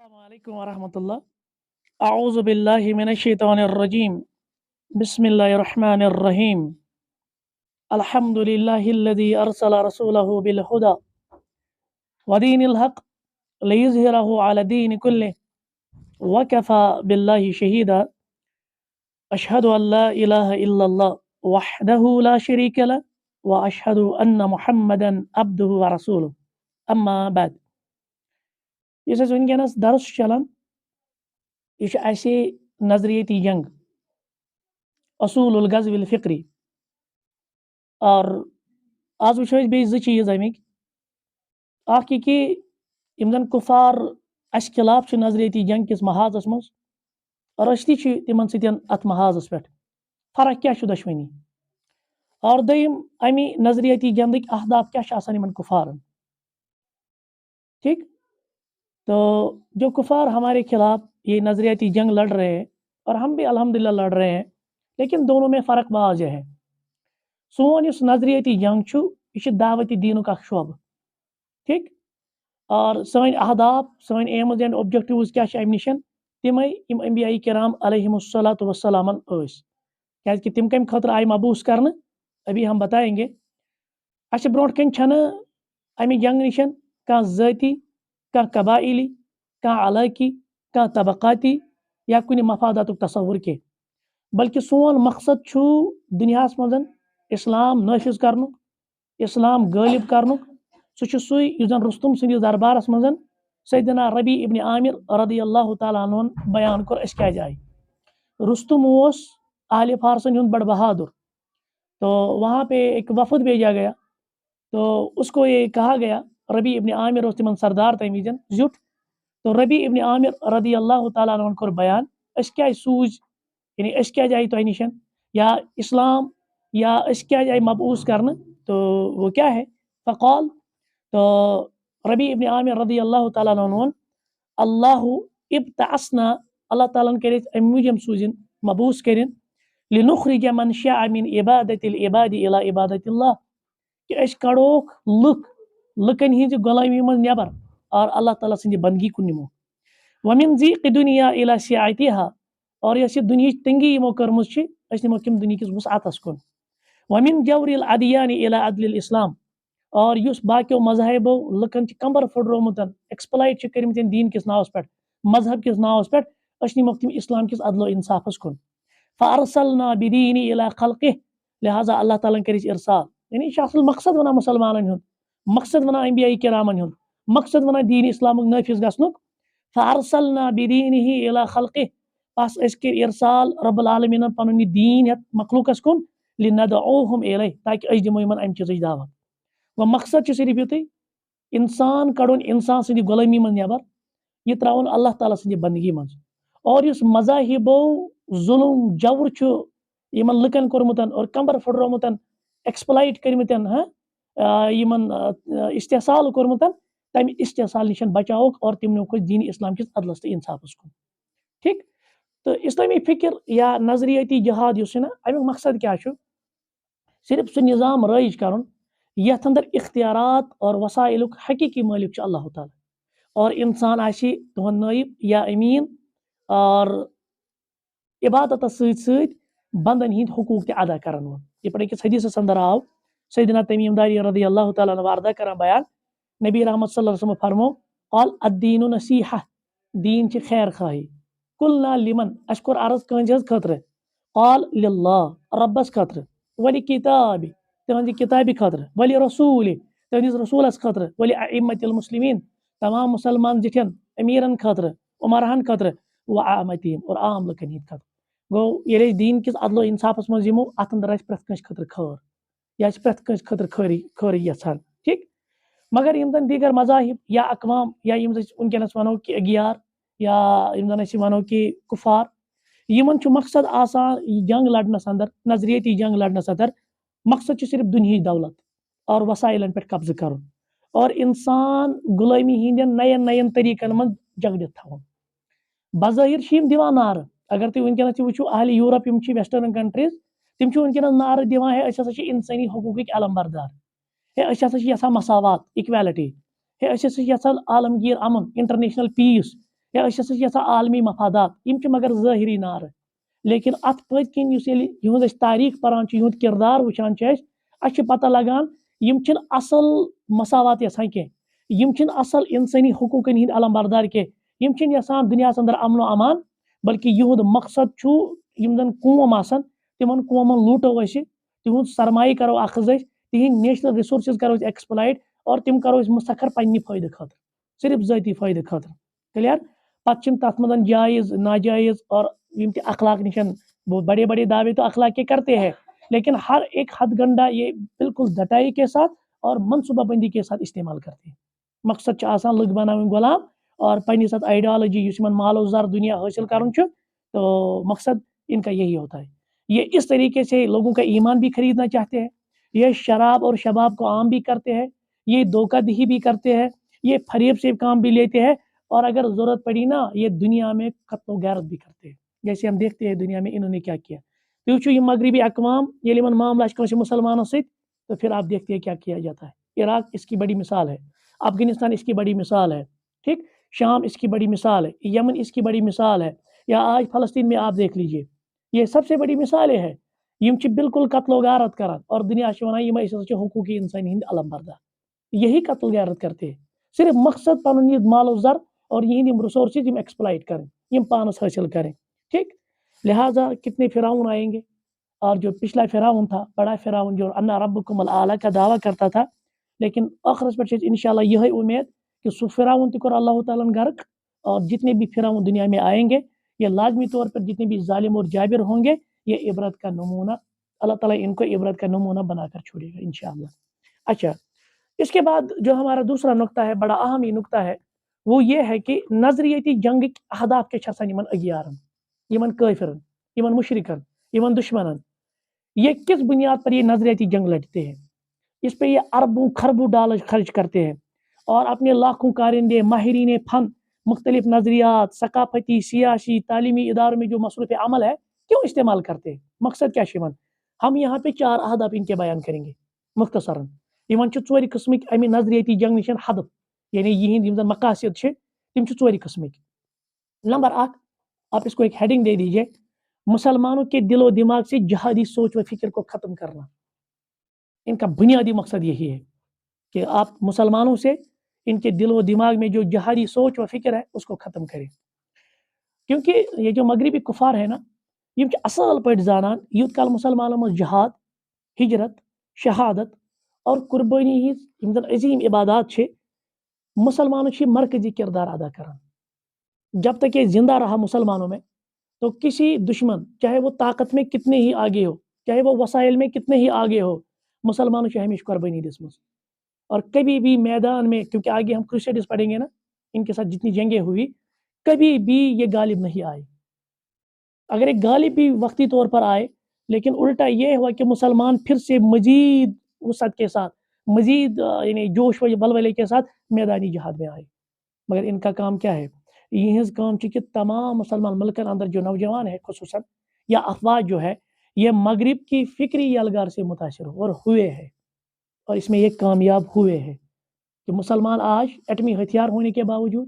السلام علیکم ورحمۃ اللہ اعوذ باللہ من الشیطان الرجیم بسم اللہ الرحمن الرحیم الحمد للہ الذی ارسل رسولہ بالہدی ودین الحق لیظہرہ علی الدین کلہ وکفی باللہ شہیدا اشہد ان لا الہ الا اللہ وحدہ لا شریک لہ واشہد ان محمدا عبدہ ورسولہ اما بعد یس اَسہِ وٕنکٮ۪نس درس چھُ چلان یہ چھُ اَسہِ نظریتی جنگ اصول الغزو الفکری اور آز وٕچھو أسۍ بیٚیہِ زٕ چیٖز اَمِکۍ اکھ یہِ کہِ یِم زن کُفار اَسہِ خلاف چھِ نظریتی جنگ کِس محاذس منٛز اور أسۍ تہِ چھِ تِمن سۭتۍ اَتھ محاذس پٮ۪ٹھ فرق کیٛاہ چھُ دۄشوٕنی اور دوٚیِم اَمہِ نظریتی جنگٕکۍ اہداف کیٛاہ چھِ آسان یِمن کُفارن ٹھیک تو جو کفار ہمارے خلاف یہ نظریاتی جنگ لڑ رہے ہیں اور ہم بھی الحمدللہ لڑ رہے ہیں لیکن دونوں میں فرق واضح ہے سون اس نظریتی جنگ چھُ یہ چھُ دعوتی دینُک اکھ شعبہٕ ٹھیک اور سٲنۍ اہداف سٲنۍ ایمز اینڈ اوبجیکٹِوز کیٛاہ چھِ اَمہِ نِشن تِمے یِم انبیاء کرام علیہم الصلاۃ وسلامن ٲسۍ کیٛازِ تِم کمہِ خٲطرٕ آیہِ مبوٗس کرنہٕ ابھی ہم بتائیں گے اَسہِ برونٛٹھ کَنۍ چھنہٕ اَمہِ جنگ نِشن کانٛہہ ذٲتی کانٛہہ قبائلی کانٛہہ علاقی کانٛہہ طبقاتی یا کُنہِ مفاداتُک تصور کینٛہہ بلکہِ سون مقصد چھُ دُنیاہس منٛز اِسلام نٲفِظ کرنُک اِسلام غٲلب کرنُک سُہ چھُ سُے یُس زن رُستُم سٕنٛدِس دربارس منٛز سیدنا ربیع ابن عامر رضی اللہ تعالیٰ عنہن بیان کوٚر أسۍ کیٛازِ آیہِ رُستُم اوس اہلِ فارسن ہُنٛد بڑٕ بہادُر تو وہاں پہ ایک وفد بھیجا گیا تو اس کو یہ کہا گیا ربیع ابن عامر اوس تِمن سردار تمہِ وِزِ زیُٹھ تو ربیع ابن عامر رضی اللہ تعالیٰ عنہن کوٚر بیان أسۍ کیٛازِ سوٗزۍ یعنی أسۍ کیٛازِ آیہِ تۄہہِ نِشن یا اسلام یا أسۍ کیٛازِ آیہِ مبعوٗث کرنہٕ تو وہ کیا ہے فقال تو ربیع ابن عامر رضی اللہ تعالیٰ عنہ ووٚن اللہ ابتعثنا اللہ تعالیٰ ہن کٔرۍ أسۍ اَمہِ موٗجوٗب سوٗزِن مبعوٗث کٔرِنۍ لنخرج من شاء من عبادة العباد الى عبادة اللہ کہ أسۍ کڑوکھ لُکن ہٕنٛزِ غلٲمی منٛز نٮ۪بر اور اللہ تعالیٰ سٕنٛدِ بندگی کُن نِمو ومن ضیق دنیا الى سعتها اور یۄس یہِ دُنہِچ تنگی یِمو کٔرمٕژ چھِ أسۍ نِموکھ یِم دُنہِکِس وسعتس کُن ومن جور الادیان الى عدل الاسلام اور یُس باقیو مذہبو لُکن چھِ کمبر پھٕٹرومُت ایکسپلایٹ چھِ کٔرمٕتۍ دیٖن کِس ناوس پٮ۪ٹھ مذہب کِس ناوس پٮ۪ٹھ أسۍ نِموکھ تِم اسلام کِس عدل و انصافس کُن فارسلنا بدین الى خلقه لہذا اللہ تعالیٰ ہن کٔرۍ أسۍ ارسال یعنی یہِ چھُ اصل مقصد ونان مُسلمانن ہُنٛد مقصد ونان انبیاء کرامن ہُنٛد مقصد ونان دیٖن اسلامُک نٲفِظ گژھنُک فارسلنا بدینہ الى خلقه بس أسۍ کٔرۍ ارسال رب العالمیٖنن پنُن یہِ دیٖن یتھ مخلوقس کُن لندعوہم الیہ تاکہ أسۍ دِمو یِمن امہِ چیٖزٕچ دعوت وۄنۍ مقصد چھُ صرف یُتُے انسان کڑُن انسان سٕنٛدِ غلٲمی منٛز نٮ۪بر یہِ ترٛاوُن اللہ تعالیٰ سٕنٛدِ بندگی منٛز اور یُس مذاہبو ظلم جور چھُ یِمن لُکن کوٚرمُت اور کمبر پھٕٹرومُت ایکسپلایٹ کٔرمٕتۍ یِمن استحصال کوٚرمُت تمہِ استحصال نِش بچاوُکھ اور تِم نِموکھ أسۍ دیٖن اسلام کِس عدلس تہٕ انصافس کُن ٹھیک تہٕ اسلامی فکر یا نظریتی جہاد یُس چھُ نا امیُک مقصد کیٛاہ چھُ صرف سُہ نظام رٲیِج کرُن یتھ اندر اختیارات اور وسائلُک حقیقی مٲلک چھُ اللہ تعالیٰ اور انسان آسہِ تُہُنٛد نٲیب یا أمیٖن اور عبادتس سۭتۍ سۭتۍ بندن ہٕنٛدۍ حقوٗق تہِ ادا کرن وول یِتھ پٲٹھۍ أکِس حدیثس اندر آو سیدنا تمیم داری رضی اللہ تعالیٰ عنہ وردہ کران بیان نبی رحمت صلی اللہ علیہ وسلم فرمو قال الدین نصیحہ دیٖن چھِ خیر خواہی قلنا لمن اَسہِ کوٚر عرض کٲنٛسہِ حظ خٲطرٕ قال للہ رۄبس خٲطرٕ ولکتابہِ تٕہنٛزِ کِتابہِ خٲطرٕ ولرسوٗلہِ تٕہنٛدِس رسوٗلس خٲطرٕ ولأئمة المسلمین تمام مُسلمان زِٹھٮ۪ن امیٖرن خٲطرٕ عمراہن خٲطرٕ وعامتہم اور عام لُکن ہٕنٛدِ خٲطرٕ گوٚو ییٚلہِ أسۍ دیٖن کِس عدل و انصافس منٛز یِمو اتھ اندر آسہِ پرٛٮ۪تھ کٲنٛسہِ خٲطرٕ خٲر یہِ آسہِ پرٛٮ۪تھ کٲنٛسہِ خٲطرٕ خٲرٕے یژھان ٹھیک مگر یِم زن دیٖگر مذاہب یا اقوام یا یِم أسۍ وٕنکٮ۪نس ونو کہِ اغیار یا یِم زن أسۍ ونو کہِ کُفار یِمن چھُ مقصد آسان یہِ جنگ لڑنس اندر نظریتی جنگ لڑنس اندر مقصد چھُ صرف دُنہِچ دولت اور وسائلن پٮ۪ٹھ قبضہٕ کرُن اور انسان غلٲمی ہٕنٛدٮ۪ن نین طریٖقن منٛز جگڑِتھ تھاوُن بظٲہر چھِ یِم دِوان نعرٕ اگر تُہۍ وٕنکٮ۪نس تہِ وٕچھو اہلِ یوٗرپ یِم چھِ ویسٹٲرن کنٹریٖز تِم چھِ وٕنکٮ۪نس نعرٕ دِوان ہے أسۍ ہسا چھِ انسٲنی حقوٗقٕکۍ علم بردار ہے أسۍ ہسا چھِ یژھان مساوات اِکویلٹی ہے أسۍ ہسا چھِ یژھان عالمگیٖر امُن انٹرنیشنل پیٖس یا عالمی مفادات مگر ظاہری نار لیکن ات پت کن یہذ تاریخ پران یہد کردار وچان پتہ لگان اصل مساوات یسان کی اصل انسانی حقوقن ہند علم بردار کی یسان دنیا اندر امن و امان بلکہ یہد مقصد زن قوم آسان تمن قومن لوٹو تہد سرمایہ کرو اخذ تہند نیشنل ریسورسز کرو ایکسپلائٹ اور تم کرو مسخر پنہ فائدہ خاطر صرف ذاتی فائدہ خاطر کلیئر پتہ تر من جائز ناجائز اور اخلاق نشان بڑے بڑے دعوے تو اخلاق کے کرتے ہیں لیکن ہر ایک حد گنڈا یہ بالکل دٹائی کے ساتھ اور منصوبہ بندی کے ساتھ استعمال کرتے ہیں مقصد آسان لگ بناؤ غلام اور پنہ ساتھ آئیڈیالوجی مال و زر دنیا حاصل کرن تو مقصد ان کا یہی ہوتا ہے یہ اس طریقے سے لوگوں کا ایمان بھی خریدنا چاہتے ہیں یہ شراب اور شباب کو عام بھی کرتے ہیں یہ دھوکہ دہی بھی کرتے ہیں یہ فریب سے کام بھی لیتے ہیں اور اگر ضرورت پڑی نا یہ دنیا میں قتل و غارت بھی کرتے ہیں جیسے ہم دیکھتے ہیں دنیا میں انہوں نے کیا کیا یہ مغربی اقوام یہ معاملہ مسلمانوں سے تو پھر آپ دیکھتے ہیں کیا کیا جاتا ہے عراق اس کی بڑی مثال ہے افغانستان اس کی بڑی مثال ہے ٹھیک شام اس کی بڑی مثال ہے یمن اس کی بڑی مثال ہے یا آج فلسطین میں آپ دیکھ لیجئے یہ سب سے بڑی مثالیں ہیں بالکل قتل و غارت کران اور دنیا حقوقی انسانی ہند علم بردار یہی قتل غارت کرتے ہیں صرف مقصد پن یہ مال و زر اور یہ ریسورسز ایکسپلائٹ کریں پانس حاصل کریں ٹھیک لہٰذا کتنے فرعون آئیں گے اور جو پچھلا فرعون تھا بڑا فرعون جو انا ربکم الاعلی کا دعویٰ کرتا تھا لیکن آخرت پر انشاءاللہ یہی امید کہ سو فرعون تک اللہ تعالیٰ غرق اور جتنے بھی فرعون دنیا میں آئیں گے یہ لازمی طور پر جتنے بھی ظالم اور جابر ہوں گے یہ عبرت کا نمونہ اللہ تعالیٰ ان کو عبرت کا نمونہ بنا کر چھوڑے گا انشاءاللہ. اچھا اس کے بعد جو ہمارا دوسرا نقطہ ہے بڑا اہم یہ نقطہ ہے وہ یہ ہے کہ نظریتی جنگ اہداف کے چھسان یمن اگیارن یمن کافرن یمن مشرکن یمن دشمنن یہ کس بنیاد پر یہ نظریتی جنگ لڑتے ہیں اس پہ یہ اربوں خربوں ڈالر خرچ کرتے ہیں اور اپنے لاکھوں کارندے ماہرین فن مختلف نظریات ثقافتی سیاسی تعلیمی اداروں میں جو مصروف عمل ہے کیوں استعمال کرتے ہیں مقصد کیا شمن ہم یہاں پہ 4 اہداف ان کے بیان کریں گے مختصراً یمن ژور قسمک امی نظریتی جنگ نشان ہدف یعنی یہند مقاصد تم 4 قسمک. نمبر 1 آپ اس کو ایک ہیڈنگ دے دیجئے مسلمانوں کے دل و دماغ سے جہادی سوچ و فکر کو ختم کرنا. ان کا بنیادی مقصد یہی ہے کہ آپ مسلمانوں سے ان کے دل و دماغ میں جو جہادی سوچ و فکر ہے اس کو ختم کریں کیونکہ یہ جو مغربی کفار ہے نا یہ اصل پٹ زانان یوت کال مسلمانوں میں جہاد ہجرت شہادت اور قربانی ہز عظیم عبادات چھے مسلمانوں چھے مرکزی کردار ادا کران. جب تک یہ زندہ رہا مسلمانوں میں تو کسی دشمن چاہے وہ طاقت میں کتنے ہی آگے ہو چاہے وہ وسائل میں کتنے ہی آگے ہو مسلمانوں چھے ہمیشہ قربانی دسمس اور کبھی بھی میدان میں کیونکہ آگے ہم کروسیڈز پڑھیں گے نا ان کے ساتھ جتنی جنگیں ہوئی کبھی بھی یہ غالب نہیں آئے. اگر ایک غالب بھی وقتی طور پر آئے لیکن الٹا یہ ہوا کہ مسلمان پھر سے مزید وسعت کے ساتھ مزید یعنی جوش و بلبلے کے ساتھ میدانی جہاد میں آئے. مگر ان کا کام کیا ہے یہ کام کہ تمام مسلمان ملکن اندر جو نوجوان ہے خصوصاً یا افواج جو ہے یہ مغرب کی فکری یلغار سے متاثر اور ہوئے ہیں اور اس میں یہ کامیاب ہوئے ہیں کہ مسلمان آج ایٹمی ہتھیار ہونے کے باوجود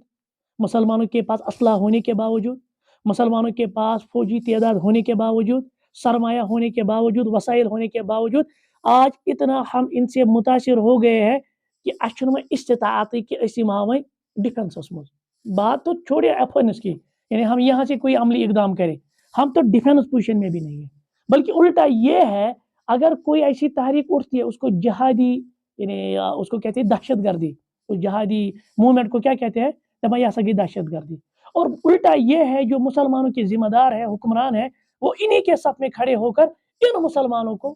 مسلمانوں کے پاس اسلحہ ہونے کے باوجود مسلمانوں کے پاس فوجی تعداد ہونے کے باوجود سرمایہ ہونے کے باوجود وسائل ہونے کے باوجود آج اتنا ہم ان سے متاثر ہو گئے ہیں کہ اچھن میں استطاعتی کہ اسیم آویں ڈیفنس مز بات تو چھوڑے افغانس کی یعنی ہم یہاں سے کوئی عملی اقدام کریں ہم تو ڈیفنس پوزیشن میں بھی نہیں ہیں بلکہ الٹا یہ ہے اگر کوئی ایسی تحریک اٹھتی ہے اس کو جہادی یعنی اس کو کہتے ہیں دہشت گردی اس جہادی موومنٹ کو کیا کہتے ہیں تمہیں سگی دہشت گردی اور الٹا یہ ہے جو مسلمانوں کے ذمہ دار ہے حکمران ہے وہ انہی کے صف میں کھڑے ہو کر ان مسلمانوں کو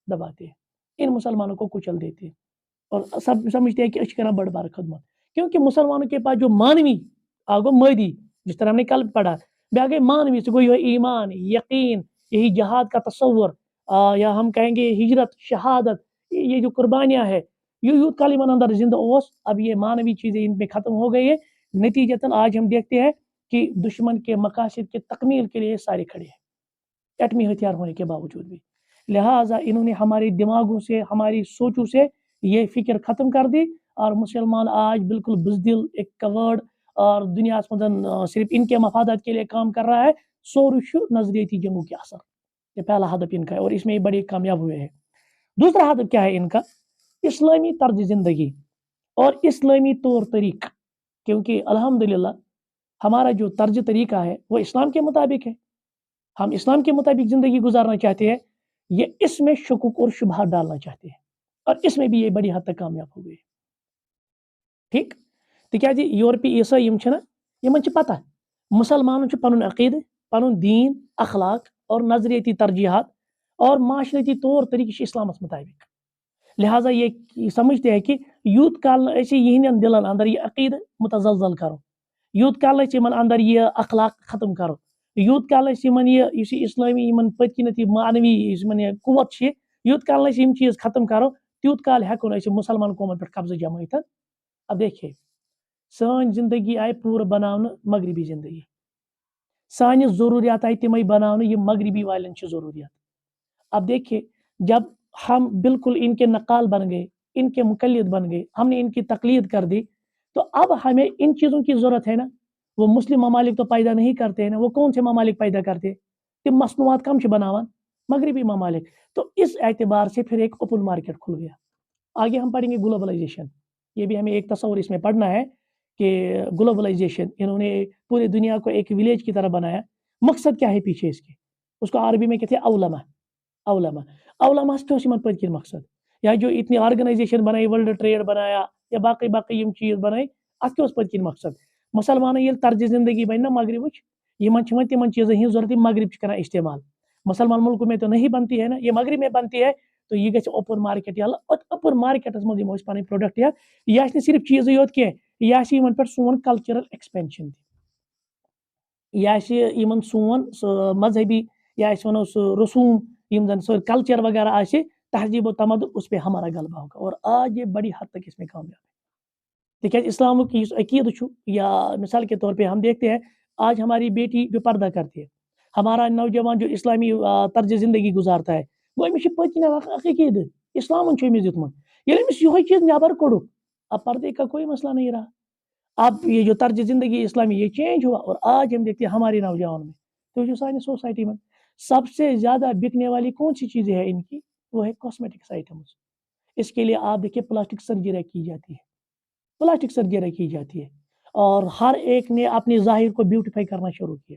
دباتے ہیں ان مسلمانوں کو کچل دیتے ہیں اور سب سمجھتے ہیں کہ اشکرا بڑ بار خدمت کیونکہ مسلمانوں کے پاس جو مانوی آگو مادی جس طرح ہم نے کل پڑھا بیاگے مانوی سے کوئی ایمان یقین یہی جہاد کا تصور یا ہم کہیں گے ہجرت شہادت یہ جو قربانیاں ہے یہ یوت کالمان اندر زندہ اوس اب یہ مانوی چیزیں ان میں ختم ہو گئی ہے نتیجتاً آج ہم دیکھتے ہیں کہ دشمن کے مقاصد کے تکمیل کے لیے سارے کھڑے ہیں ایٹمی ہتھیار ہونے کے باوجود بھی. لہٰذا انہوں نے ہمارے دماغوں سے ہماری سوچوں سے یہ فکر ختم کر دی اور مسلمان آج بالکل بزدل ایک کورڈ اور دنیا صرف ان کے مفادات کے لیے کام کر رہا ہے، سورش نظریتی جنگوں کے اثر، یہ پہلا ہدف ان کا ہے اور اس میں یہ بڑے کامیاب ہوئے ہیں۔ دوسرا ہدف کیا ہے ان کا؟ اسلامی طرز زندگی اور اسلامی طور طریق، کیونکہ الحمدللہ ہمارا جو طرز طریقہ ہے وہ اسلام کے مطابق ہے، ہم اسلام کے مطابق زندگی گزارنا چاہتے ہیں، یہ اس میں شکوک اور شبہات ڈالنا چاہتے ہیں، اور اس میں بھی یہ بڑی حد تک کامیاب ہو گئے۔ ٹھیک، تکیازِ یورپی عیسائی یمن چھ پتہ مسلمانوں چھ پنن عقیدہ، پنن دین، اخلاق اور نظریتی ترجیحات اور معاشرتی طور طریقہ اسلامس مطابق، لہٰذا یہ سمجھتے ہیں کہ یوت کال یہ دلن اندر یہ عقیدہ متزلزل کرو، یوت کال اندر یہ اخلاق ختم کرو، یوت کال یہ اسلامی پت کنت یہ معنوی قوت یوت کال یہ چیز ختم کرو، تیوت کال ہیکو مسلمان قومن پہ قبضہ جمائت۔ اب دیکھیے سان زندگی آئی پورا بنانا مغربی زندگی، سانہ ضروریات آئی تمے بنانا یہ مغربی والن چھ ضروریات۔ اب دیکھیے جب ہم بالکل ان کے نقال بن گئے، ان کے مقلد بن گئے، ہم نے ان کی تقلید کر دی، تو اب ہمیں ان چیزوں کی ضرورت ہے نا۔ وہ مسلم ممالک تو پیدا نہیں کرتے ہیں نا، وہ کون سے ممالک پیدا کرتے ہیں؟ تم مصنوعات کم بناوان مغربی ممالک۔ تو اس اعتبار سے پھر ایک اوپن مارکیٹ کھل گیا۔ آگے ہم پڑھیں گے گلوبلائزیشن، یہ بھی ہمیں ایک تصور اس میں پڑھنا ہے کہ گلوبلائزیشن انہوں نے پوری دنیا کو ایک ولیج کی طرح بنایا۔ مقصد کیا ہے پیچھے اس کے؟ اس کو عربی میں کہتے ہیں اولما پت کن مقصد، یا جو اتنی آرگنائزیشن بنائی، ورلڈ ٹریڈ بنایا یا باقی یم چیز بنائی، ات پت کن مقصد؟ مسلمان یل طرز زندگی بن نا مغربچ، یہ تمن چیزن ہز ضرورت مغرب کرنا استعمال، مسلمان ملکوں میں تو نہیں بنتی ہے نا، یہ مغرب میں بنتی ہے، تو یہ گھس اوپن مارکیٹ یل، اوپن مارکیٹس مز پن پروڈکٹ یہ صرف چیز یوت کی، یہ پہ سون کلچرل ایکسپینشن، یہ سون مذہبی یا ونو سہ رسوم زن کلچر وغیرہ آسے، تہذیب و تمدن، اس پہ ہمارا غلبہ ہوگا، اور آج یہ بڑی حد تک اس میں کامیاب ہے۔ دیکھیے اسلام کی عقید یا مثال کے طور پہ ہم دیکھتے ہیں آج ہماری بیٹی جو پردہ کرتی ہے، ہمارا نوجوان جو اسلامی طرز زندگی گزارتا ہے، وہ امس پتہ عقید اسلام امس دیتمت، امس یہ چیز نبر کوڑ، اب پردے کا کوئی مسئلہ نہیں رہا۔ اب یہ جو طرز زندگی اسلامی یہ چینج ہوا، اور آج ہم دیکھتے ہیں ہمارے نوجوان میں، تو جو ساری سوسائٹی میں سب سے زیادہ بکنے والی کون سی چیزیں ہیں ان کی؟ وہ ہے کاسمیٹکس آئٹمز۔ اس کے لیے آپ دیکھیے پلاسٹک سرجری کی جاتی ہے، پلاسٹک سرجری کی جاتی ہے، اور ہر ایک نے اپنے ظاہر کو بیوٹیفائی کرنا شروع کیا،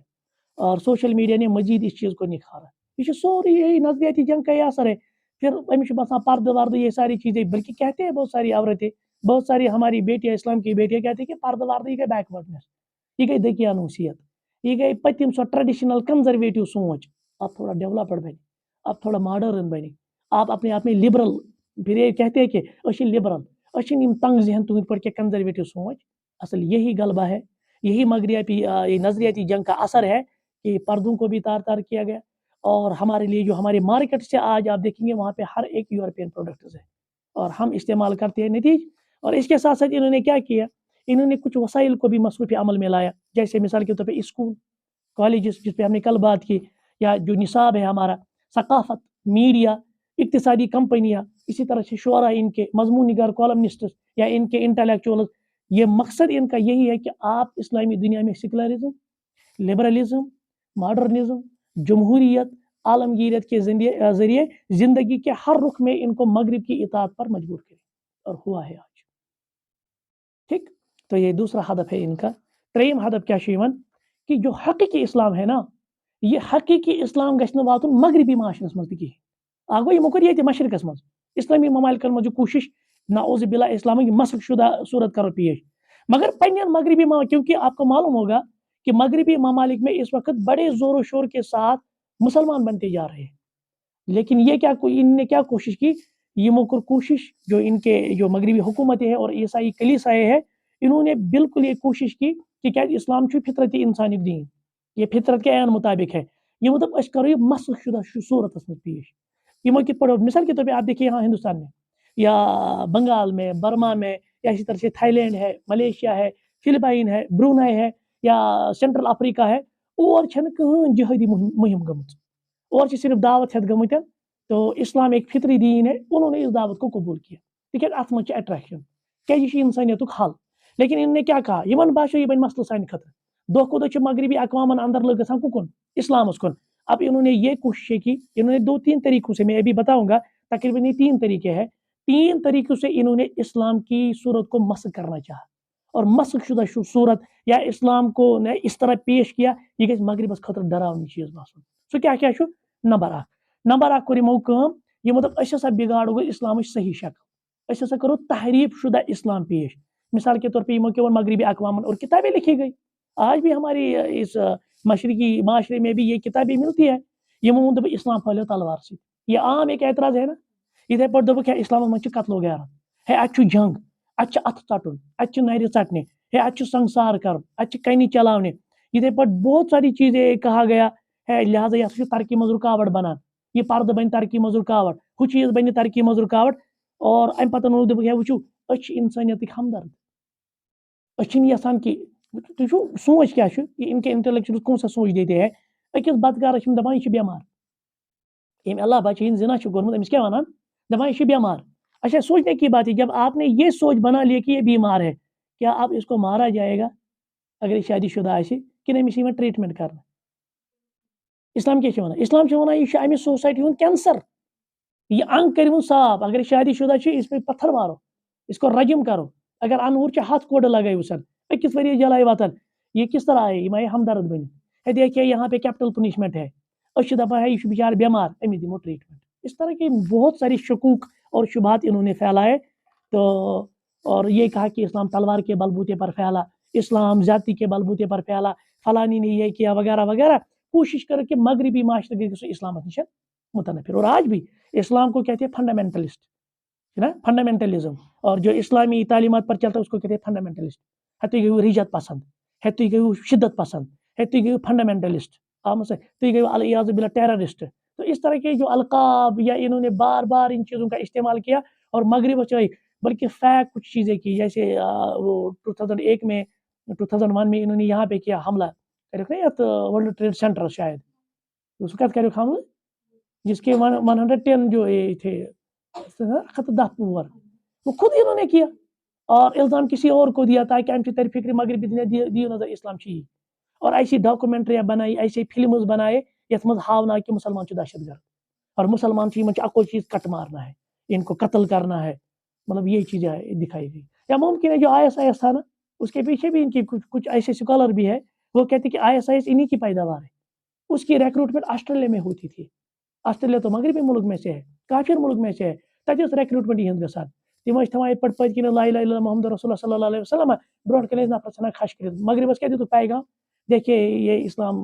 اور سوشل میڈیا نے مزید اس چیز کو نکھارا۔ یہ سوری یہی نظریاتی جنگ کا یہ اثر ہے۔ پھر امس باسان پردہ وردہ یہ ساری چیزیں، بلکہ کہتے ہیں بہت ساری عورتیں، بہت ساری ہماری بیٹیاں، اسلام کی بیٹیاں کہتے ہیں کہ پردہ وردہ یہ گئی بیکورڈنس، یہ گئی دقیانوسیت، یہ گئی پتم سو ٹریڈیشنل کنزرویٹو سوچ۔ آپ تھوڑا ڈیولپڈ بنے، آپ تھوڑا ماڈرن بنے، آپ اپنے آپ میں لبرل، پھر یہ کہتے ہیں کہ اچھی لبرل، اچھی تنگ ذہن تہند پہ کنزرویٹو سوچ۔ اصل یہی غلبہ ہے، یہی مغربی نظریاتی جنگ کا اثر ہے کہ پردوں کو بھی تار تار کیا گیا، اور ہمارے لیے جو ہمارے مارکیٹ سے آج آپ دیکھیں گے وہاں پہ ہر ایک یورپین پروڈکٹس ہے، اور ہم استعمال کرتے ہیں نتیج۔ اور اس کے ساتھ ساتھ انہوں نے کیا کیا؟ انہوں نے کچھ وسائل کو بھی مصروف عمل میں لایا، جیسے مثال کے طور پہ اسکول، کالجز جس پہ ہم نے کل بات کی، یا جو نصاب ہے ہمارا، ثقافت، میڈیا، اقتصادی کمپنیاں، اسی طرح سے شعراء، ان کے مضمون نگار، کالمنسٹس، یا ان کے انٹلیکچوئلز، یہ مقصد ان کا یہی ہے کہ آپ اسلامی دنیا میں سیکولرزم، لبرلزم، ماڈرنزم، جمہوریت، عالمگیریت کے ذریعے زندگی کے ہر رخ میں ان کو مغرب کی اطاعت پر مجبور کریں، اور ہوا ہے آج۔ ٹھیک، تو یہ دوسرا ہدف ہے ان کا۔ تریم ہدف کیا شیون کہ جو حقیقی اسلام ہے نا، یہ حقیقی اسلام گھس نہ واتن مغربی معاشرس مز تہ آگو یہ مکر یہ مشرقس مز اسلامی ممالکن مز کوشش نعوذ باللہ اسلام کی مسخ شدہ صورت کرو پیش، مگر پنین مغربی کیونکہ آپ کو معلوم ہوگا کہ مغربی ممالک میں اس وقت بڑے زور و شور کے ساتھ مسلمان بنتے جا رہے ہیں، لیکن یہ کیا ان نے کیا کوشش کی؟ یہ مکر کوشش جو ان کے جو مغربی حکومتیں ہیں اور عیسائی کلیسائے ہیں، انہوں نے بالکل یہ کوشش کی کہ کیا اسلام فطرتی انسانی دین، یہ فطرت کے عین مطابق ہے، یہ مطلب اس کرو یہ مسخ شدہ صورت میں پیش۔ یہ کت پڑھو مثال کے طور پہ آپ دیکھیے یہاں ہندوستان میں یا بنگال میں، برما میں، یا اسی طرح سے تھائی لینڈ ہے، ملیشیا ہے، فلپائن ہے، برونائی ہے، یا سینٹرل افریقہ ہے، اور چھن کہین جہادی مہم گمت، اور صرف دعوت ہت گمت، تو اسلام ایک فطری دین ہے، انہوں نے اس دعوت کو قبول کیا، تک ات من اٹریکشن، کہ یہ انسانیت حل، لیکن انہوں نے کیا کہا یمن باشو یہ بن مسئلہ سانہ خطر دہ کو دہ مغربی اقوامن اندر لگ گژھان ککن اسلامس کن. اب انہوں نے یہ کوشش کی انہوں نے 2-3 طریقوں سے میں ابھی بتاؤں گا تقریباً یہ 3 طریقے ہیں 3 طریقوں سے انہوں نے اسلام کی صورت کو مسخ کرنا چاہا اور مسخ شدہ صورت یا اسلام کو نے اس طرح پیش کیا یہ گژھِ مغربس خاطر ڈراونی چیز باسن سو کیا چھُ نمبر اکھ کوٚر یمو کٲم یمو دوٚپ أسۍ ہسا بگاڑو اسلامٕچ صحیح شکل أسۍ ہسا کرو تحریف شدہ اسلام پیش مثال کے طور پہ یمو کیا مغربی اقوامن اور کتابیں لکھی گئی آج بھی ہماری اس مشرقی معاشرے میں بھی یہ کتابیں ملتی ہے یمو دپ اسلام پھہلیو تلوار سے یہ عام ایک اعتراض ہے نا اتھے پٲٹھۍ دوٚپُکھ ہے اسلام من قتل وغیرہ ہے اتھ جنگ اتھ اتھ ژٹن اتھ نرِ ژٹنے ہے اتھ سنسار کرن اتھ کنہِ چلاونے اتھے پٲٹھۍ بہت ساری چیزیں کہا گیا ہے لہذا یہ ترقی مز رکاوٹ بنان یہ پردٕ بن ترقی مز رکاوٹ ہُہ چیز بنہِ ترقی مز رکاوٹ اور امہ پتہٕ دوٚپُکھ ہے وٕچھِو أسۍ چھِ انسانیتٕکۍ ہمدرد أسۍ چھِنہٕ یژھان کہ تُہۍ چھُو سونچ کیا چھُ یہ ان کے انٹلیکچوئلز کون سا سونچ دیتے ہیں أکِس بدکارس چھِ دپان یہِ چھِ بٮ۪مار ییٚمۍ اللہ بچٲیِن زنا چھُ کوٚرمُت أمِس کیٛاہ وَنان دپان یہ بیمار. اچھا سوچنے کی بات ہے جب آپ نے یہ سوچ بنا لیا کہ یہ بیمار ہے کیا اب اس کو مارا جائے گا اگر یہ شادی شدہ آسہِ کِنہٕ أمِس یِوان ٹریٹمنٹ کرنا اسلام کیا وَنان اسلام چھُ وَنان یہِ چھُ اَمہِ سوسایٹی ہُنٛد کینسر یہ انگ کٔرۍوُن صاف اگر شادی شدہ چھُ اس پہ پتھر مارو اس کو رجم کرو اگر انوٗر چھُ 100 کوڑٕ لگٲیوُسن أکِس ؤرِیَس جلایہِ وطن یہ کس طرح آئے یِم آئے ہمدرد بنِتھ ہے دیکھیے یہاں پہ کیپٹل پنشمنٹ ہے أسۍ چھِ دپان ہے یہ چھُ بچار بیمار أمِس دِمو ٹریٹمنٹ اس طرح کے بہت ساری شکوک اور شبہات انہوں نے پھیلائے تو اور یہ کہا کہ اسلام تلوار کے بل بوتے پر پھیلا اسلام زیادتی کے بل بوتے پر پھیلا فلانی نے یہ کیا وغیرہ وغیرہ کوشش کر کہ مغربی معاشرے کے اسلام نش متنفر اور آج بھی اسلام کو کہتے ہیں فنڈامنٹلسٹ ہے نا فنڈامنٹلزم اور جو اسلامی تعلیمات پر چلتا ہے اس کو کہتے ہیں فنڈامنٹلسٹ ہے تو گئی رجت پسند ہے تو گئی شدت پسند ہے تو گئی فنڈامنٹلسٹ آمد سے تو گئی الیاذ باللہ ٹیررسٹ. تو اس طرح کے جو القاب یا انہوں نے بار بار ان چیزوں کا استعمال کیا اور مغرب بچائی بلکہ فیک کچھ چیزیں کی جیسے وہ 2001 میں 2001 میں انہوں نے یہاں پہ کیا حملہ ورلڈ ٹریڈ سینٹر شاید اس کا کرو حملہ جس کے 110 جو تھے خط 10 پور وہ خود انہوں نے کیا اور الزام کسی اور کو دیا تاکہ ہم طرف فکر مغربی دنیا دیو نظر اسلام چی اور ایسی ڈاکومنٹریاں بنائی ایسے فلمز بنائے یت مز ہاونا کہ مسلمان دہشت گرد اور مسلمان اکو چیز کٹ مارنا ہے ان کو قتل کرنا ہے مطلب یہ چیزیں دکھائی گئی. یا ممکن ہے جو ISIS تھا نا اس کے پیچھے بھی ان کی کچھ ایسے اسکالر بھی ہے وہ کہتے کہ ISIS انہی کی پیداوار ہے اس کی ریکروٹمنٹ آسٹریلیا میں ہوتی تھی آسٹریلیا تو مغربی ملک میں سے ہے کافر ملک میں سے ہے تجس ریکروٹمنٹ یہ گژھان تم تھوان یہ پت کن لا الہ الا محمد رسول اللہ صلی اللہ علیہ وسلم برونٹ کن نفر ژھنان کھش کر مغربس کیا دیتو پیغام دیکھیے یہ اسلام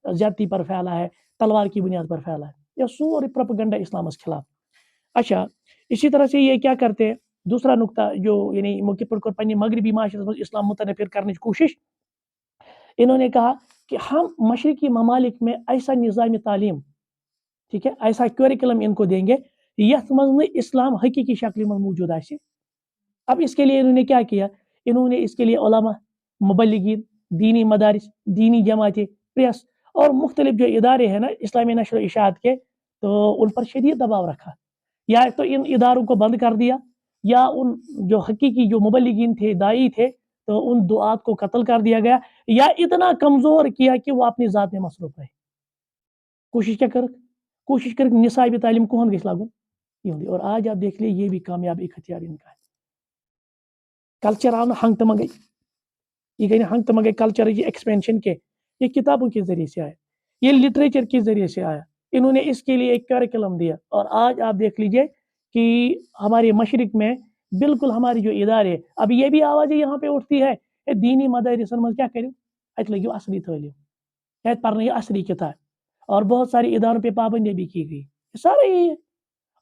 زیادتی پر پھیلا ہے تلوار کی بنیاد پر پھیلا ہے یہ سورے پروپیگنڈا اسلام کے خلاف. اچھا اسی طرح سے یہ کیا کرتے ہیں دوسرا نقطہ جو یعنی موقع پر پنی مغربی معاشرے میں اسلام متنفر کرنے کی کوشش انہوں نے کہا کہ ہم مشرقی ممالک میں ایسا نظام تعلیم ٹھیک ہے ایسا کیوریکلم ان کو دیں گے یت مز اسلام حقیقی شکل میں موجود آئے. اب اس کے لیے انہوں نے کیا کیا انہوں نے اس کے لیے علماء مبلغین دینی مدارس دینی جماعتیں پریس اور مختلف جو ادارے ہیں نا اسلامی نشر و اشاعت کے تو ان پر شدید دباؤ رکھا یا تو ان اداروں کو بند کر دیا یا ان جو حقیقی جو مبلغین تھے دائی تھے تو ان دعات کو قتل کر دیا گیا یا اتنا کمزور کیا کہ وہ اپنی ذات میں مصروف رہے. کوشش کر نصابی تعلیم کون گھس لاگن اور آج آپ دیکھ لیں یہ بھی کامیاب ایک ہتھیار ان کا ہے. کلچر آو ہنگ تو منگئی یہ گئی ہنگ تو منگئی کلچر کی ایکسپینشن کے یہ کتابوں کے ذریعے سے آیا یہ لٹریچر کے ذریعے سے آیا انہوں نے اس کے لیے ایک کریکلم دیا اور آج آپ دیکھ لیجئے کہ ہمارے مشرق میں بالکل ہماری جو ادارے اب یہ بھی آوازیں یہاں پہ اٹھتی ہے دینی مدارسن من کیا کرو ات لگو اصلی تعلیم پڑھنے یہ اصلی کتاب اور بہت ساری اداروں پہ پابندی بھی کی گئی سارا یہی ہے.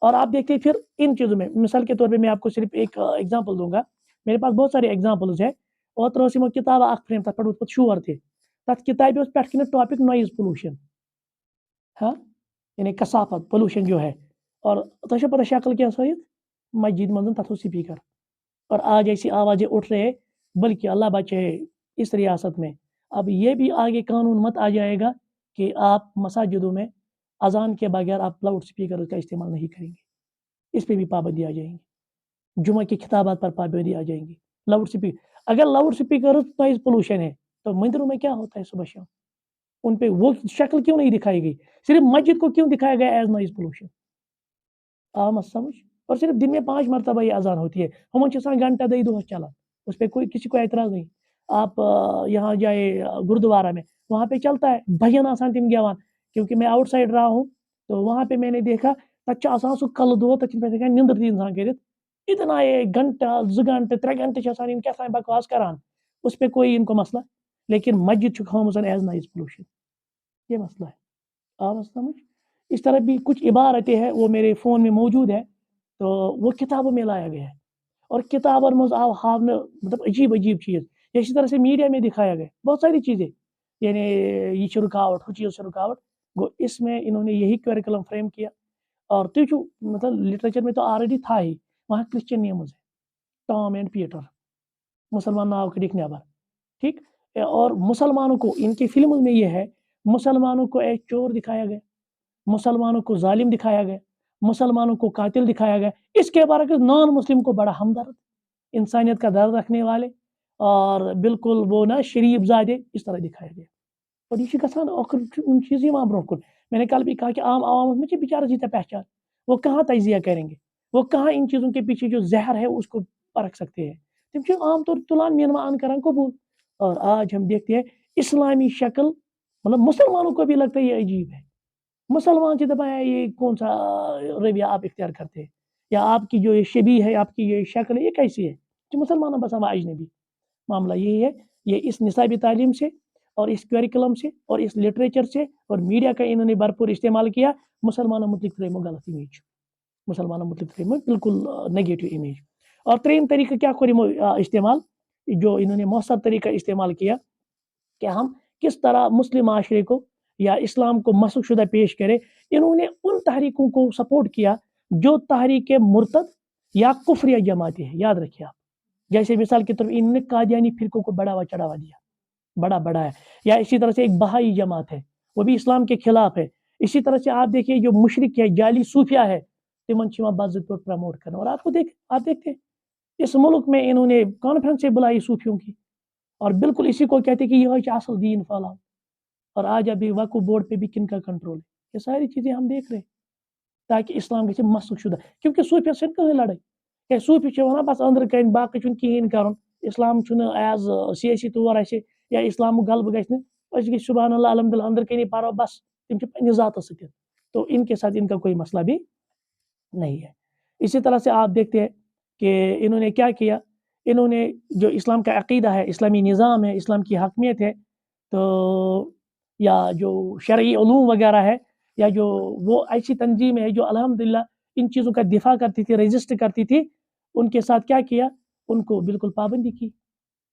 اور آپ دیکھتے ہیں پھر ان چیزوں میں مثال کے طور پہ میں آپ کو صرف ایک ایگزامپل دوں گا میرے پاس بہت سارے ایگزامپلز ہیں اوتر یمو کتاب اخ فریم تک پہ شور تھے تک کتابی پہ کن ٹاپک نوائز پولوشن ہاں یعنی کثافت پولوشن جو ہے اور تجھے پتہ شکل کیا سویت مسجد منزل تک سپیکر اور آج ایسی آوازیں اٹھ رہے بلکہ اللہ بچے اس ریاست میں اب یہ بھی آگے قانون مت آ جائے گا کہ آپ مساجدوں میں اذان کے بغیر آپ لاؤڈ سپیکر کا استعمال نہیں کریں گے اس پہ بھی پابندی آ جائیں گی. جمعہ کی خطابات پر پابندی آ جائیں گی لاؤڈ سپیکر اگر لاؤڈ اسپیکر نوائز پولوشن ہے تو مندروں میں کیا ہوتا ہے صبح شام؟ ان پہ وہ شکل کیوں نہیں دکھائی گئی؟ صرف مسجد کو کیوں دکھایا گیا ایز نوائز پولوشن؟ مت سمجھ؟ اور صرف دن میں 5 مرتبہ یہ اذان ہوتی ہے، ہمن آسان گھنٹہ دہی دہس چلان، اس پہ کوئی کسی کو اعتراض نہیں. آپ یہاں جائے گردوارہ میں، وہاں پہ چلتا ہے، بھجن آسان تم گیوان، کیونکہ میں آؤٹ سائڈ رہا ہوں تو وہاں پہ میں نے دیکھا تک آسان سو کل دو تک پہ نندر تھی انسان کرت اتنا یہ گھنٹہ 2 گھنٹے 3 گھنٹے آسان ان کیا بکواس کران، اس پہ کوئی ان کو مسئلہ. لیکن مسجد ہاؤس ایز نائز پولوشن، یہ مسئلہ ہے. آپ سمجھ؟ اس طرح بھی کچھ عبارتیں ہیں وہ میرے فون میں موجود ہے، تو وہ کتابوں میں لایا گیا ہے، اور کتابوں میں آو ہاونے مطلب عجیب عجیب چیز، اسی طرح سے میڈیا میں دکھایا گیا بہت ساری چیزیں، یعنی یہ رکاوٹ ہو چیز رکاوٹ گو. اس میں انہوں نے یہی کریکولم فریم کیا. اور تو مطلب لٹریچر میں تو آلریڈی تھا ہی، وہاں کرسچن نیمز ہے، ٹام اینڈ پیٹر، مسلمان ناو کڑک نیبر، ٹھیک. اور مسلمانوں کو ان کی فلموں میں یہ ہے، مسلمانوں کو ایک چور دکھایا گیا، مسلمانوں کو ظالم دکھایا گیا، مسلمانوں کو قاتل دکھایا گیا. اس کے برعکس نان مسلم کو بڑا ہمدرد، انسانیت کا درد رکھنے والے، اور بالکل وہ نا شریف زادے اس طرح دکھایا گیا. اور یہ گھان ان چیز برو کن. میں نے کل بھی کہا کہ عام عوام میں بچارہ جیتا پہچان، وہ کہاں تجزیہ کریں گے، وہ کہاں ان چیزوں کے پیچھے جو زہر ہے اس کو پرکھ سکتے ہیں. تم عام طور تلان مینوا ان کران قبول. اور آج ہم دیکھتے ہیں اسلامی شکل، مطلب مسلمانوں کو بھی لگتا ہے یہ عجیب ہے. مسلمان دپان ہے یہ کون سا رویہ آپ اختیار کرتے ہیں، یا آپ کی جو یہ شبیہ ہے، آپ کی یہ شکل ہے، یہ کیسی ہے؟ جو مسلمانوں بس ہم اجنبی. معاملہ یہی ہے، یہ اس نصابی تعلیم سے اور اس کریکولم سے اور اس لٹریچر سے اور میڈیا کا انہوں نے بھرپور استعمال کیا. مسلمانوں متعلق فریم غلط امیج، مسلمانوں متعلق فریم بالکل نگیٹو امیج. اور تریم طریقہ کیا کریم استعمال، جو انہوں نے مؤثر طریقہ استعمال کیا کہ ہم کس طرح مسلم معاشرے کو یا اسلام کو مسخ شدہ پیش کرے. انہوں نے ان تحریکوں کو سپورٹ کیا جو تحریک مرتد یا کفریہ جماعتیں ہیں. یاد رکھیے آپ، جیسے مثال کے طور پر انہوں نے قادیانی فرقوں کو بڑھاوا چڑھاوا دیا، بڑا ہے. یا اسی طرح سے ایک بہائی جماعت ہے، وہ بھی اسلام کے خلاف ہے. اسی طرح سے آپ دیکھیے جو مشرک ہے، جعلی صوفیہ ہے، تمن باضابطہ پروموٹ کرنا. اور آپ دیکھتے اس ملک میں انہوں نے کانفرنسیں بلائی صوفیوں کی، اور بالکل اسی کو کہتے کہ یہ اصل دین پھیلاؤ. اور آج ابھی وقف بورڈ پہ بھی کن کا کنٹرول ہے، یہ ساری چیزیں ہم دیکھ رہے ہیں تاکہ اسلام گژھِ مسخ شدہ. کیونکہ صوفیہ سۭتۍ کٕہٕنۍ لڑائی، کہ صوفی چھِ ونان بس أنٛدرٕ کَنۍ باقٕے چھُنہٕ کِہیٖنۍ کَرُن، اسلام چھُنہٕ ایز سیٲسی طور اَسہِ یا اسلامُک غلبہٕ گژھِ نہٕ، أسۍ گٔژھۍ سبحان اللہ الحمد للہ أنٛدرٕ کَنی پرو بس. تم چھِ پننہِ ذاتس سۭتۍ، تو ان کے ساتھ ان کا کوئی مسئلہ بھی نہیں ہے. اسی طرح سے آپ دیکھتے ہیں کہ انہوں نے کیا کیا، انہوں نے جو اسلام کا عقیدہ ہے، اسلامی نظام ہے، اسلام کی حاکمیت ہے، تو یا جو شرعی علوم وغیرہ ہے، یا جو وہ ایسی تنظیم ہے جو الحمدللہ ان چیزوں کا دفاع کرتی تھی، رجسٹ کرتی تھی، ان کے ساتھ کیا ان کو بالکل پابندی کی،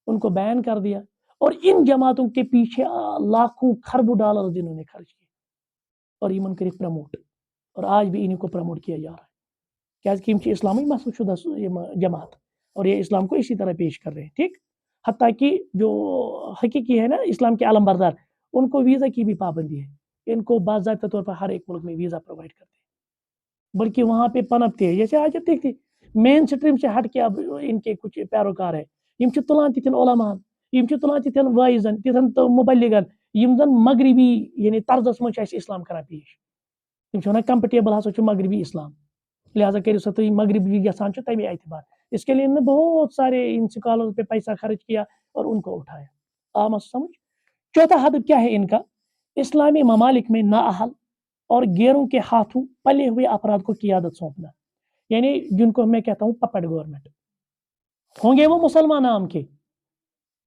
ان کو بیان کر دیا. اور ان جماعتوں کے پیچھے لاکھوں خربوں ڈالر جنہوں نے خرچ کیے اور یہ کر پروموٹ، اور آج بھی انہیں کو پروموٹ کیا جا رہا ہے کیا اسلامی مسخ شدہ جماعت، اور یہ اسلام کو اسی طرح پیش کر رہے ہیں. ٹھیک، حتیٰ کہ جو حقیقی ہے نا اسلام کے علم بردار، ان کو ویزا کی بھی پابندی ہے، ان کو باضابطہ طور پر ہر ایک ملک میں ویزا پرووائڈ کرتے ہیں، بلکہ وہاں پہ پنپتے ہیں. جیسے آج دیکھتے مین سٹریم سے ہٹ کے اب ان کے کچھ پیروکار ہے، یم چھِ تلان تتھن علماء، یم چھِ تلان تتھن وائزن، تتھن مبلغن، یم زن مغربی یعنی طرزس من چھِ اسلام کران پیش. تم چھِ ونان کمفرٹیبل ہسا چھُ مغربی اسلام، لہذا کرو سا تھی مغربی یژھان چھو تمے اعتبار. اس کے لیے انہوں نے بہت سارے ان اسکالر پہ پیسہ خرچ کیا اور ان کو اٹھایا. آپ سمجھ؟ چوتھا ہدف کیا ہے ان کا، اسلامی ممالک میں نااہل اور غیروں کے ہاتھوں پلے ہوئے افراد کو قیادت سونپنا، یعنی جن کو میں کہتا ہوں پپٹ گورنمنٹ. ہوں گے وہ مسلمان نام کے،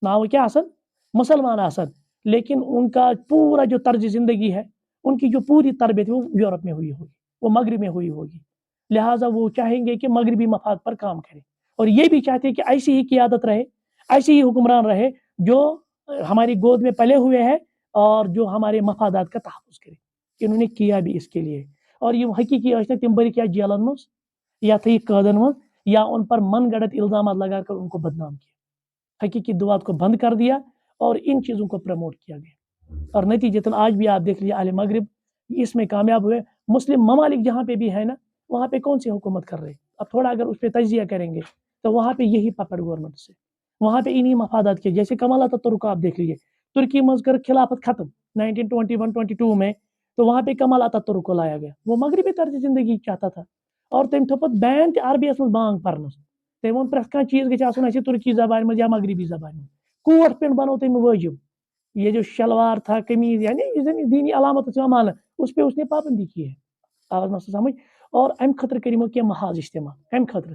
نہ وہ کیا آسن مسلمان آسن، لیکن ان کا پورا جو طرز زندگی ہے، ان کی جو پوری تربیت وہ یورپ میں ہوئی ہوگی، وہ مغرب میں ہوئی ہوگی. لہٰذا وہ چاہیں گے کہ مغربی مفاد پر کام کرے، اور یہ بھی چاہتے ہیں کہ ایسی ہی قیادت رہے، ایسی ہی حکمران رہے جو ہماری گود میں پلے ہوئے ہیں اور جو ہمارے مفادات کا تحفظ کرے. انہوں نے کیا بھی اس کے لیے. اور یہ حقیقی تم بری کیا جیلن مز یا تھی قیدن مز، یا ان پر من گڑت الزامات لگا کر ان کو بدنام کیا، حقیقی دعات کو بند کر دیا اور ان چیزوں کو پروموٹ کیا گیا. اور نتیجتاً آج بھی آپ دیکھ لیجیے اہل مغرب اس میں کامیاب ہوئے. مسلم ممالک جہاں پہ بھی ہے نا، وہاں پہ کون سی حکومت کر رہے، اب تھوڑا اگر اس پہ تجزیہ کریں گے تو وہاں پہ یہی پپٹ گورنمنٹ سے. وہاں پہ انہی مفادات کے جیسے کمال اتاتورک کو آپ دیکھ لیجیے ترکی میں کر خلافت ختم 1921-22 میں تو وہاں پہ کمال اتاتورک کو لایا گیا وہ مغربی طرز زندگی چاہتا تھا اور تم تھو پت بین تہ عربیس من بانگ پرنس تم وون پرٛٮ۪تھ کانٛہہ چیز گژھِ آسُن اَسہِ ترکی زبان میں یا مغربی زبان میں کوٹ پینٹ بنو تم واجب یہ جو شلوار تھا قمیض یعنی یہ زن دینی علامت اس مانا اس پہ اس نے پابندی کی ہے آواز مسئلہ سمجھ اور ام خطر کرمو کیا محاذ استعمال کم خطر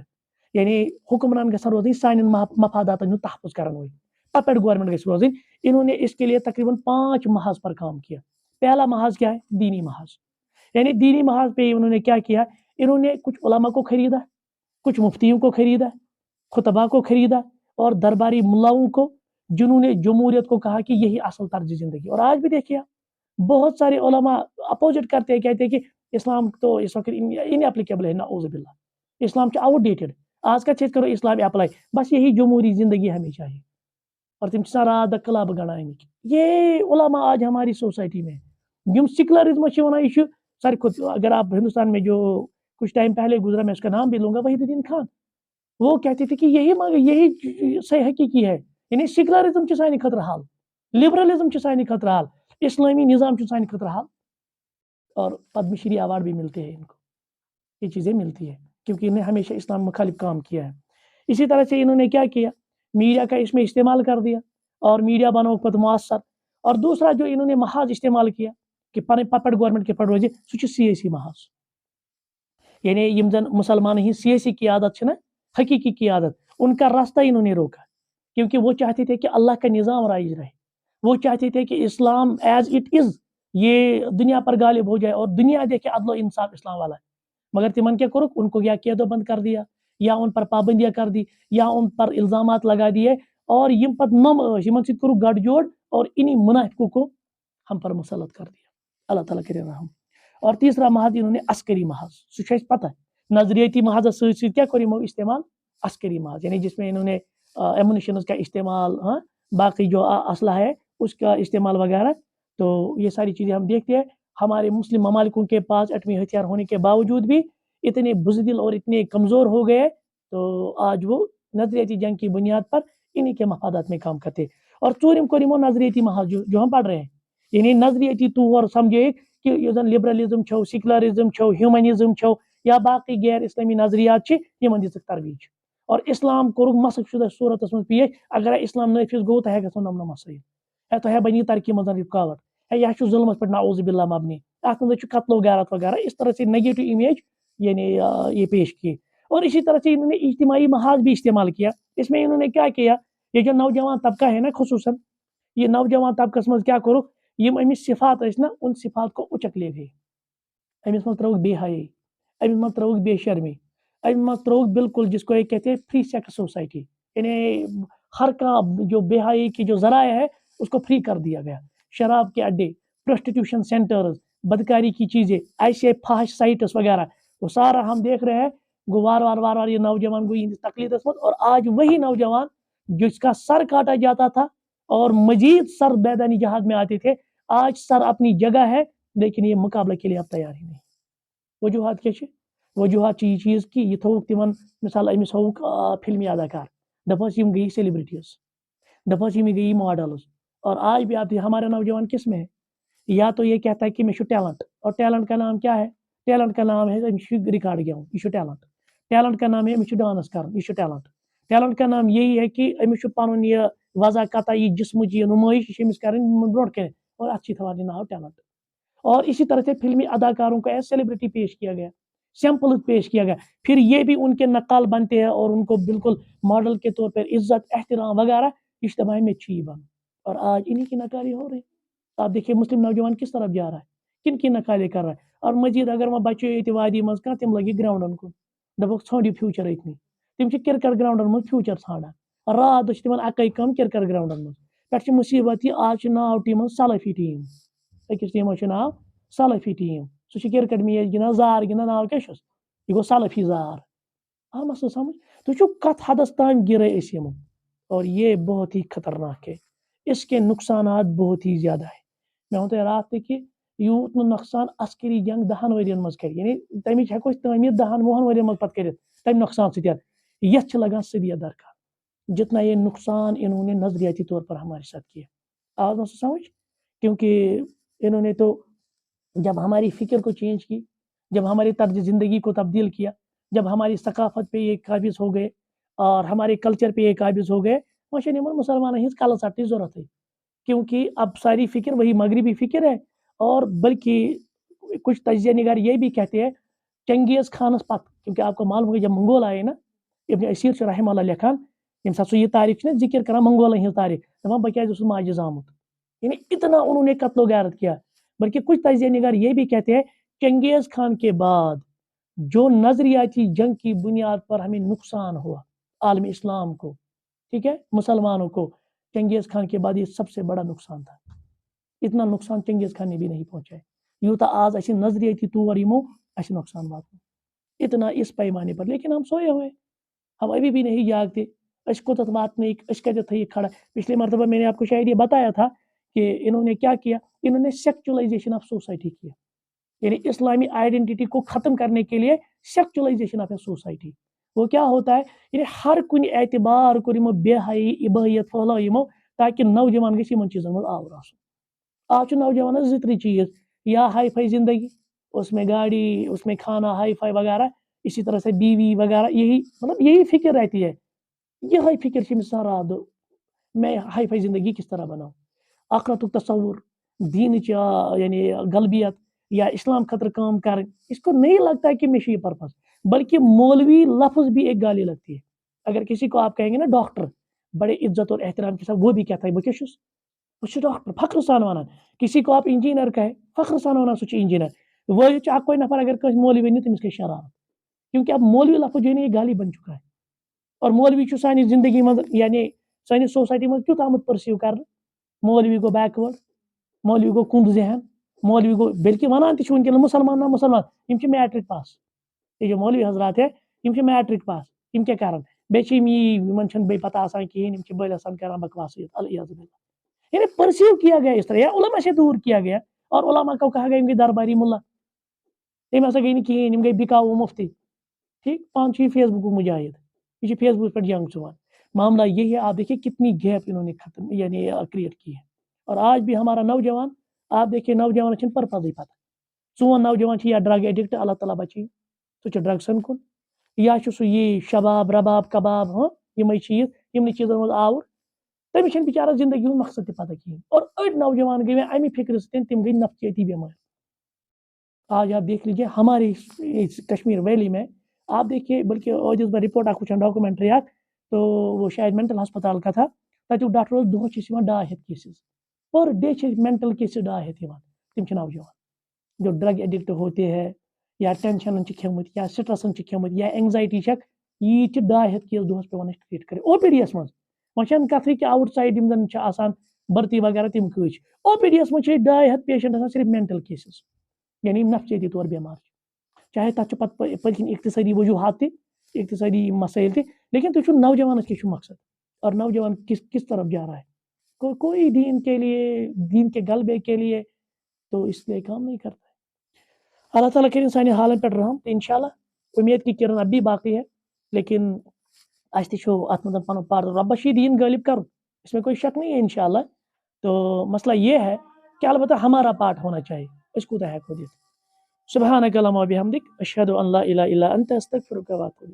یعنی حکمران گژھن روزن سانن مفاداتن ہند تحفظ کرن وول پپیٹ گورنمنٹ گژھِ روزن انہوں نے اس کے لیے تقریباً 5 محاذ پر کام کیا پہلا محاذ کیا ہے دینی محاذ یعنی دینی محاذ پہ انہوں نے کیا کیا انہوں نے کچھ علماء کو خریدا کچھ مفتیوں کو خریدا خطبہ کو خریدا اور درباری ملاؤں کو جنہوں نے جمہوریت کو کہا کہ یہی اصل طرز زندگی اور آج بھی دیکھیے بہت سارے علماء اپوزٹ کرتے ہیں کہتے ہیں کہ اسلام تو اس وقت ان اپلیکیبل ہے نعوذ باللہ اسلام آؤٹ ڈیٹڈ آج کا چیز کرو اسلام اپلائی بس یہی جمہوری زندگی ہمیں چاہیے اور تم رات کلب گڑا یہ علماء آج ہماری سوسائٹی میں یم سیکولرزم ونان یہ ساری کھت اگر آپ ہندوستان میں جو کچھ ٹائم پہلے گزرا میں اس کا نام بھی لوں گا وحید الدین خان وہ کہتے تھے کہ یہی صحیح حقیقی ہے یعنی سیکولرزم سانہ خطر حال لبرلزم سانہ خطر حال اسلامی نظام سانہ خطر حال اور پدم شری ایوارڈ بھی ملتے ہیں ان کو یہ چیزیں ملتی ہے کیونکہ انہیں ہمیشہ اسلام مخالف کام کیا ہے اسی طرح سے انہوں نے کیا کیا میڈیا کا اس میں استعمال کر دیا اور میڈیا بنو پت مؤثر اور دوسرا جو انہوں نے محاذ استعمال کیا کہ پن پپٹ گورنمنٹ کے پٹ روزے سہ سیاسی محاذ یعنی یم زن مسلمان ہی سیاسی قیادت نا حقیقی قیادت ان کا راستہ انہوں نے روکا کیونکہ وہ چاہتے تھے کہ اللہ کا نظام رائج رہے وہ چاہتے تھے کہ اسلام ایز اٹ از یہ دنیا پر غالب ہو جائے اور دنیا دیکھے عدل و انصاف اسلام والا مگر تمن کیا کرو ان کو یا قیدو بند کر دیا یا ان پر پابندیاں کر دی یا ان پر الزامات لگا دیے اور یم پت نم یمن ست کرو گڑ جوڑ اور انہی منافقوں کو ہم پر مسلط کر دیا اللہ تعالیٰ کرے رحم اور تیسرا محاذ انہوں نے عسکری محاذ سہ پتہ نظریتی محاذ ست کیا کرو استعمال عسکری محاذ یعنی جس میں انہوں نے ایمونیشنز کا استعمال باقی جو اسلحہ ہے اس کا استعمال وغیرہ تو یہ ساری چیزیں ہم دیکھتے ہیں ہمارے مسلم ممالکوں کے پاس ایٹمی ہتھیار ہونے کے باوجود بھی اتنے بزدل اور اتنے کمزور ہو گئے تو آج وہ نظریتی جنگ کی بنیاد پر انہی کے مفادات میں کام کرتے اور ژوٗرِم کوٚر یِمو نظریتی محاذ جو ہم پڑھ رہے ہیں یعنی نظریتی طور سمجھے کہ یہ زن لبرلزم چھو سیکولرزم چھو ہیومنزم چھو یا باقی غیر اسلامی نظریات یمن دژٕکھ ترویج اور اسلام کوٚرُکھ مسخ شدہ صورتس من پیش اگر اسلام نافذ گو تو گژھو نمن مسائل ہے تو بنی ترقی مز رکاوٹ ہے یہ ظلمت پہ نعوذ باللہ مبنی ات مز قتل و غارت وغیرہ اس طرح سے نیگیٹو امیج یعنی یہ پیش کی اور اسی طرح سے انہوں نے اجتماعی محاذ بھی استعمال کیا اس میں انہوں نے کیا یہ جو نوجوان طبقہ ہے نا خصوصاً یہ نوجوان طبقس مز کیا کرو یم امس صفات نا ان صفات کو اچک لے گئے امس مز تروک بے حیائی امس مز تروک بے شرمی امس مز تروک بالکل جس کو یہ کہتے ہیں فری سیکس سوسائٹی یعنی ہر کا جو بے حیائی کی جو ذرائع ہے اس کو فری کر دیا گیا شراب کے اڈے پروسٹیٹیوشن سینٹرز بدکاری کی چیزیں ایسے فحش سائٹس وغیرہ وہ سارا ہم دیکھ رہے ہیں گو وار یہ نوجوان گو تقلید اور آج وہی نوجوان جس کا سر کاٹا جاتا تھا اور مزید سر میدانی جہاد میں آتے تھے آج سر اپنی جگہ ہے لیکن یہ مقابلہ کے لیے اب تیار ہی نہیں وجوہات کیا وجوہات یہ چیز کہ یہ تھوک تمن مثال امس ہوک فلمی اداکار دپس یم گئی سیلیبریٹیز دپس یم گئی ماڈلز اور آج بھی آپ ہمارے نوجوان کس میں ہے یا تو یہ کہتا ہے کہ میں ٹیلنٹ اور ٹیلنٹ کا نام کیا ہے ٹیلنٹ کا نام ہے ریکارڈ گیون یہ ٹیلنٹ کا نام ہے امس ڈانس کرن یہ ٹیلنٹ کا نام یہی ہے کہ امس پن یہ وضع قطع یہ جسم یہ نمائش یہ کریں برو کر اور اچھی تھوان یہ نام ٹیلنٹ اور اسی طرح سے فلمی اداکاروں کو ایز سیلیبریٹی پیش کیا گیا سیمپل پیش کیا گیا پھر یہ بھی ان کے نقال بنتے ہیں اور ان کو بالکل ماڈل کے طور پر عزت احترام وغیرہ اجتماعی میں چھی بن اور آج انہی کی نقالی ہو رہی آپ دیکھیے مسلم نوجوان کس طرف جا رہا ہے کن کی نقالیں کر رہا ہے اور مزید اگر وہ بچے یہ وادی مز کھانا تم لگی گراؤنڈن کن دپک ژھانڈو فیوچر اتنی تم کرکٹ گراؤنڈن مز فیوچر ژھانڈان رات دہ تم اکے کم کرکٹ گراؤنڈن مز پہ مصیبت یہ آج ناو ٹیم سلفی ٹیم أکس ٹیمس ناو سلفی ٹیم سہ کرکٹ میچ گندان زار گندان ناو کیا یہ گو سلفی زار آ مسئلہ سمجھ تو کت حدس تام گرے اس یمن اور یہ بہت ہی خطرناک ہے اس کے نقصانات بہت ہی زیادہ ہے میں ون تہ رات کہ یوت نقصان عسکری جنگ 10 ورین مز کر یعنی تمچ ہیکو تعمیر 10 وُہن ورین مز پتہ کرت تمہ نقصان ستین یتھ لگان صدیہ درکار جتنا یہ نقصان انہوں نے نظریاتی طور پر ہمارے ساتھ کیا. آج نہ سمجھ، کیونکہ انہوں نے تو جب ہماری فکر کو چینج کی، جب ہماری طرز زندگی کو تبدیل کیا، جب ہماری ثقافت پہ یہ قابض ہو گئے اور ہمارے کلچر پہ یہ قابض ہو گئے، وہاں مسلمان ہز کل سٹی ضرورت ہے. کیونکہ اب ساری فکر وہی مغربی فکر ہے. اور بلکہ کچھ تجزیہ نگار یہ بھی کہتے ہیں چنگیز خانس پت، کیونکہ آپ کو معلوم ہوگا جب منگول آئے نا، ابن اسیر سے رحمہ اللہ لکھان یم سات سو یہ تاریخ ذکر کرا منگولن ہز تاریخ، دپان بہ کیازِ اوسُس ماجہِ زامُت. یعنی اتنا انہوں نے قتل و غارت کیا. بلکہ کچھ تجزیہ نگار یہ بھی کہتے ہیں چنگیز خان کے بعد جو نظریاتی جنگ کی بنیاد پر ہمیں نقصان ہوا عالم اسلام کو، ٹھیک ہے، مسلمانوں کو، چنگیز خان کے بعد یہ سب سے بڑا نقصان تھا. اتنا نقصان چنگیز خان نے بھی نہیں پہنچا ہے یوتا آج اسے نظریاتی طور یمو اسے نقصان واتو اتنا اس پیمانے پر. لیکن ہم سوئے ہوئے، ہم ابھی بھی نہیں جاگتے. اس کو تک بات نہیں، اس کا جو تھا یہ کھڑا. پچھلی مرتبہ میں نے آپ کو شاید یہ بتایا تھا کہ انہوں نے کیا کیا، انہوں نے سیکچولائزیشن آف سوسائٹی کیا. یعنی اسلامی آئیڈینٹی کو ختم کرنے کے لیے سیکچولائزیشن آف اے سوسائٹی. وہ کیا ہوتا ہے، یعنی ہر کن اعتبار کو بے حیائی ابہیت پھیلو تاکہ نوجوان گژھِ یمن چیزن مز آور آسن. آج چھُ نوجوانس زٕ ترٛےٚ چیز، یا ہائی فائی زندگی، اس میں گاڑی، اس میں کھانا ہائی فائی وغیرہ، اسی طرح سے بیوی وغیرہ، یہی مطلب یہی فکر رہتی ہے. یہ فکر سے مثال رات دو میں ہائی فائی زندگی کس طرح بناؤں. آخرت تصور، دین یعنی غلبیت یا اسلام خطر کام کریں، اس کو نہیں لگتا ہے کہ میں یہ پرپز. بلکہ مولوی لفظ بھی ایک گالی لگتی ہے. اگر کسی کو آپ کہیں گے نا ڈاکٹر بڑے عزت اور احترام کے ساتھ، وہ بھی کہتا ہے بہ کیا وہ ڈاکٹر فخر سان ونان. کسی کو آپ انجینئر کہیں فخر سان ونان سہ انجینئر. وہ کوئی نفر اگر کوئی مولوی ونی تمس گئی شرارت، کیونکہ اب مولوی لفظ جو ہے یہ گالی بن چکا ہے. اور مولوی سانی زندگی مز یعنی سانی سوسائٹی مز کیوں آمت پرسیو کر. مولوی گو بیکورڈ، مولوی گو کند ذہن، مولوی گو بلکہ ونان تہ ونکن مسلمان نا مسلمان یم چھ میٹرک پاس. یہ جو مولوی حضرات ہے یم چھ میٹرک پاس، یم کیا کرن بیچ یمن چھن بے پتہ آسان کہین، یم چھ بل آسان کران بکواس. الیاذ باللہ. یعنی پرسیو کیا گیا اس طرح، یا علماء سے دور کیا گیا. اور علماء کو کہا گیا ان کے درباری ملا، یم ہسا گئی کہین، یم گئی بکاؤ مفتی. ٹھیک، پان چھ فیس بک مجاہد، یہ فیس بک پر جنگ چوان. معاملہ یہ ہے، آپ دیکھیے کتنی گیپ انہوں نے ختم یعنی کریٹ کی ہے. اور آج بھی ہمارا نوجوان، آپ دیکھیے نوجوان چھن پرپزے پتہ. سون نوجوان یا ڈرگ ایڈکٹ، اللہ تعالیٰ بچی سہ ڈرگسن کن، یا سہ یہ شباب رباب کباب ہاں یم چیز یم چیزن مز آور. تمس چھن بچارا زندگی ہند مقصد تہ پتہ کہین. اور اڑ نوجوان گئی امہ فکر ستین تم گئی نفسیاتی بیمار. آج آپ دیکھ لیجیے ہمارے کشمیر ویلی میں، آپ دیکھیے، بلکہ آج میں رپورٹ اخ وچان ڈاکومنٹری اخ، تو وہ شاید مینٹل ہسپتال کا تھا. تتیک ڈاکٹر دہس 200 cases per day mental cases 200 تم چھ نوجوان جو ڈرگ ایڈکٹ ہوتے ہیں، یا ٹینشن کھیمت، یا سٹرسن کھیمت، یا اینگزائٹی چھ، یہ 200 کیس دہس پیوان ٹریٹ کرے او پی ڈی ایس مز. وچن کتھ کہ آؤٹ سائڈ یم زن آسان بھرتی وغیرہ تم کچھ او پی ڈی ایس مز 200 پیشنٹ آسان صرف مینٹل کیسز، یعنی نفسیاتی طور بیمار. چاہے تک پتہ اقتصادی وجوہات تہ، اقتصادی مسائل تہ، لیکن تھی نوجوان کیا مقصد اور نوجوان کس طرف جا رہا ہے. کوئی دین کے لیے، دین کے غلبے کے لیے تو اس لیے کام نہیں کرتا ہے. اللہ تعالیٰ کریں سانہ حالن پہ رحم. انشاءاللہ امید کی کرن اب بھی باقی ہے، لیکن اس تہ ات مز پن پار. ربس دین غالب کر، اس میں کوئی شک نہیں ہے انشاءاللہ. تو مسئلہ یہ ہے کہ البتہ ہمارا پارٹ ہونا چاہیے. اس کو تو ہے خود. سبحانک اللہم و بحمدک، اشہد ان لا الہ الا انت، استغفرک و اتوب الیک.